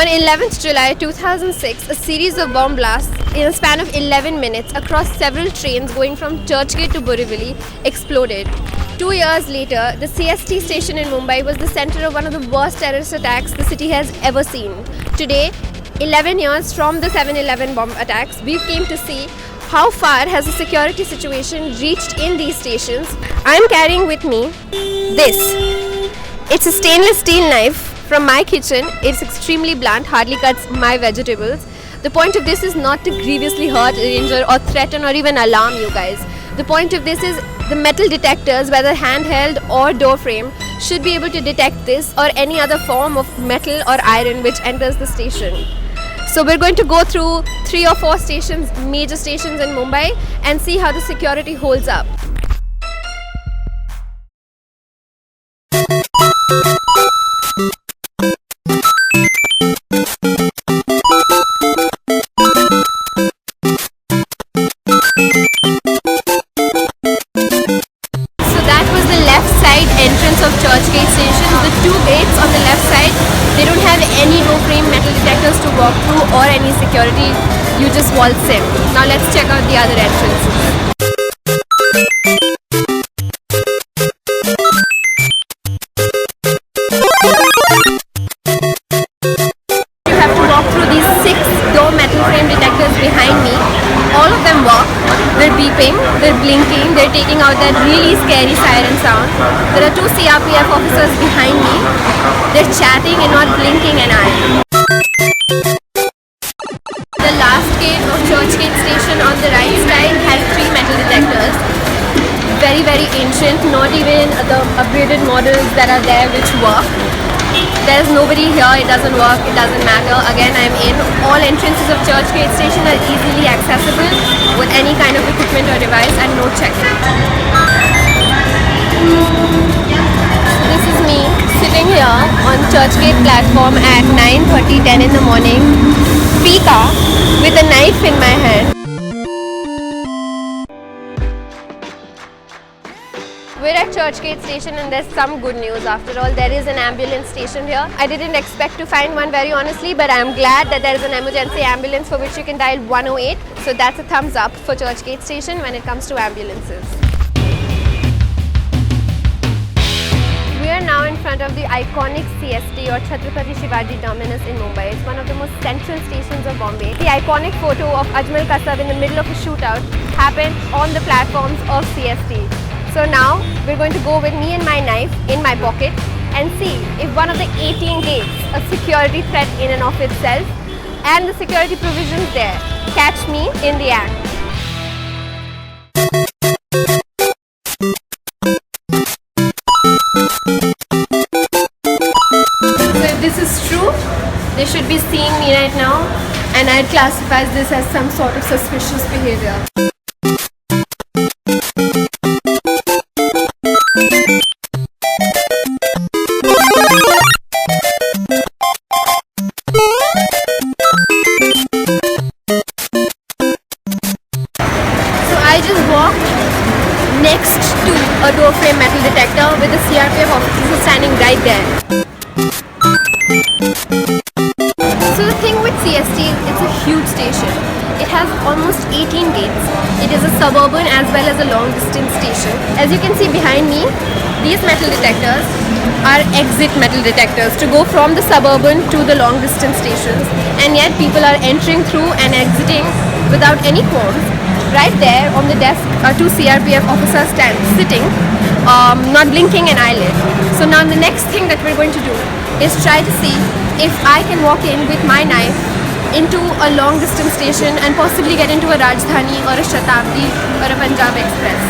On 11th July 2006, a series of bomb blasts in a span of 11 minutes across several trains going from Churchgate to Borivali exploded. 2 years later, the CST station in Mumbai was the center of one of the worst terrorist attacks the city has ever seen. Today, 11 years from the 7/11 bomb attacks, we came to see how far has the security situation reached in these stations. I'm carrying with me this. It's a stainless steel knife from my kitchen. It's extremely blunt, hardly cuts my vegetables. The point of this is not to grievously hurt, injure or threaten or even alarm you guys. The point of this is the metal detectors, whether handheld or door frame, should be able to detect this or any other form of metal or iron which enters the station. So we're going to go through 3 or 4 stations, major stations in Mumbai, and see how the security holds up. Entrance of Churchgate station. The 2 gates on the left side, they don't have any door frame metal detectors to walk through or any security. You just waltz in. Now let's check out the other entrances. You have to walk through these 6 door metal frame detectors behind me. All of them work. They're beeping, they're blinking, they're taking out that really scary siren sound. There are 2 CRPF officers behind me. They're chatting and not blinking an eye. The last gate of Churchgate station on the right side has 3 metal detectors. Very, very ancient, not even the upgraded models that are there which work. There's nobody here, it doesn't work, it doesn't matter. Again, I'm in. All entrances of Churchgate station are easily accessible with any kind of equipment or device and no checking. This is me sitting here on Churchgate platform at 9:30, 10 in the morning, peak hour, with a knife in my hand. We're at Churchgate station and there's some good news after all. There is an ambulance station here. I didn't expect to find one very honestly, but I'm glad that there is an emergency ambulance for which you can dial 108. So that's a thumbs up for Churchgate station when it comes to ambulances. We are now in front of the iconic CST or Chhatrapati Shivaji Terminus in Mumbai. It's one of the most central stations of Bombay. The iconic photo of Ajmal Kasab in the middle of a shootout happened on the platforms of CST. So now we're going to go with me and my knife in my pocket and see if one of the 18 gates, a security threat in and of itself, and the security provisions there catch me in the act. So if this is true, they should be seeing me right now, and I'd classify this as some sort of suspicious behavior. I just walked next to a door frame metal detector with the CRPF officers standing right there. So the thing with CST, it's a huge station. It has almost 18 gates. It is a suburban as well as a long distance station. As you can see behind me, these metal detectors are exit metal detectors to go from the suburban to the long distance stations, and yet people are entering through and exiting without any qualms. Right there on the desk are 2 CRPF officers sitting, not blinking an eyelid. So now the next thing that we're going to do is try to see if I can walk in with my knife into a long distance station and possibly get into a Rajdhani or a Shatabdi or a Punjab Express.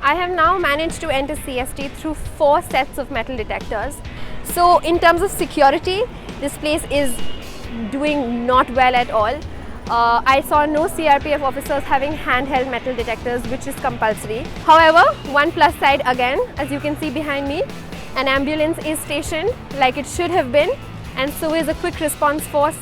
I have now managed to enter CST through 4 sets of metal detectors. So in terms of security, this place is doing not well at all. I saw no CRPF officers having handheld metal detectors, which is compulsory. However, one plus side again, as you can see behind me, an ambulance is stationed like it should have been, and so is a quick response force,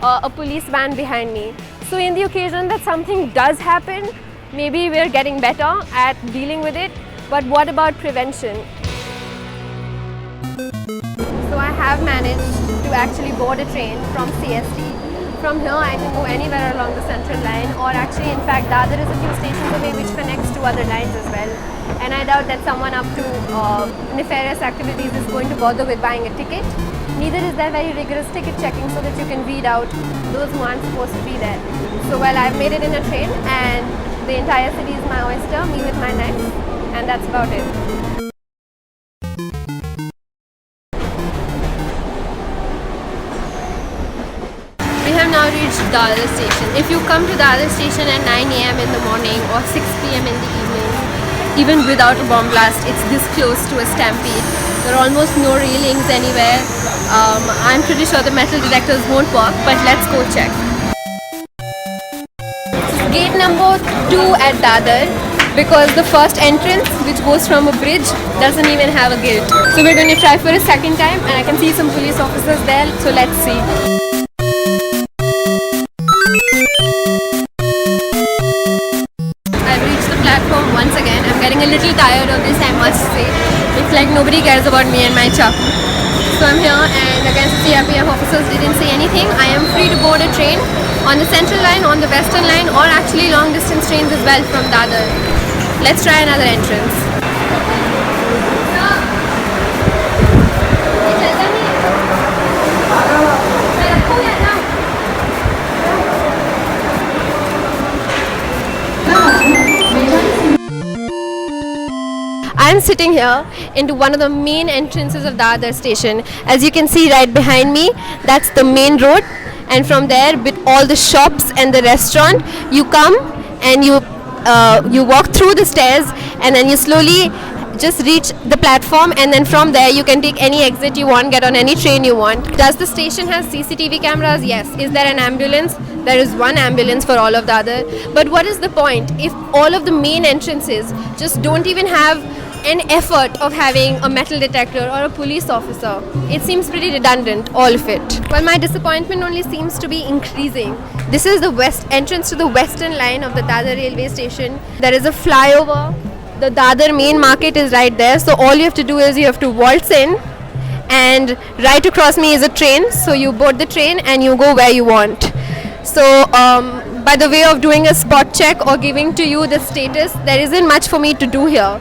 a police van behind me. So in the occasion that something does happen, maybe we're getting better at dealing with it, but what about prevention? So I have managed to actually board a train from CST. From here I can go anywhere along the central line, or actually in fact Dadar is a few stations away which connects to other lines as well. And I doubt that someone up to nefarious activities is going to bother with buying a ticket. Neither is there very rigorous ticket checking so that you can weed out those who aren't supposed to be there. So well, I've made it in a train and the entire city is my oyster, me with my knife, and that's about it. We have now reached Dadar station. If you come to Dadar station at 9 AM in the morning or 6 PM in the evening, even without a bomb blast, it's this close to a stampede. There are almost no railings anywhere. I'm pretty sure the metal detectors won't work, but let's go check. Gate number 2 at Dadar, because the first entrance, which goes from a bridge, doesn't even have a gate. So we're going to try for a second time, and I can see some police officers there, so let's see. I've reached the platform once again. I'm getting a little tired of this, I must say. It's like nobody cares about me and my chuck. So I'm here, and again the CRPF officers didn't say anything. I am free to board a train on the central line, on the western line, or actually long distance trains as well from Dadar. Let's try another entrance. I'm sitting here into one of the main entrances of Dadar station. As you can see right behind me, that's the main road, and from there with all the shops and the restaurant, you come and you walk through the stairs, and then you slowly just reach the platform, and then from there you can take any exit you want, get on any train you want. Does the station have CCTV cameras? Yes. Is there an ambulance? There is one ambulance for all of Dadar. But what is the point if all of the main entrances just don't even have an effort of having a metal detector or a police officer? It seems pretty redundant, all of it. Well, my disappointment only seems to be increasing. This is the west entrance to the western line of the Dadar railway station. There is a flyover. The Dadar main market is right there, so all you have to do is you have to waltz in, and right across me is a train, so you board the train and you go where you want. So by the way of doing a spot check or giving to you the status, there isn't much for me to do here.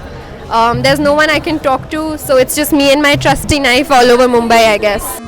There's no one I can talk to, so it's just me and my trusty knife all over Mumbai, I guess.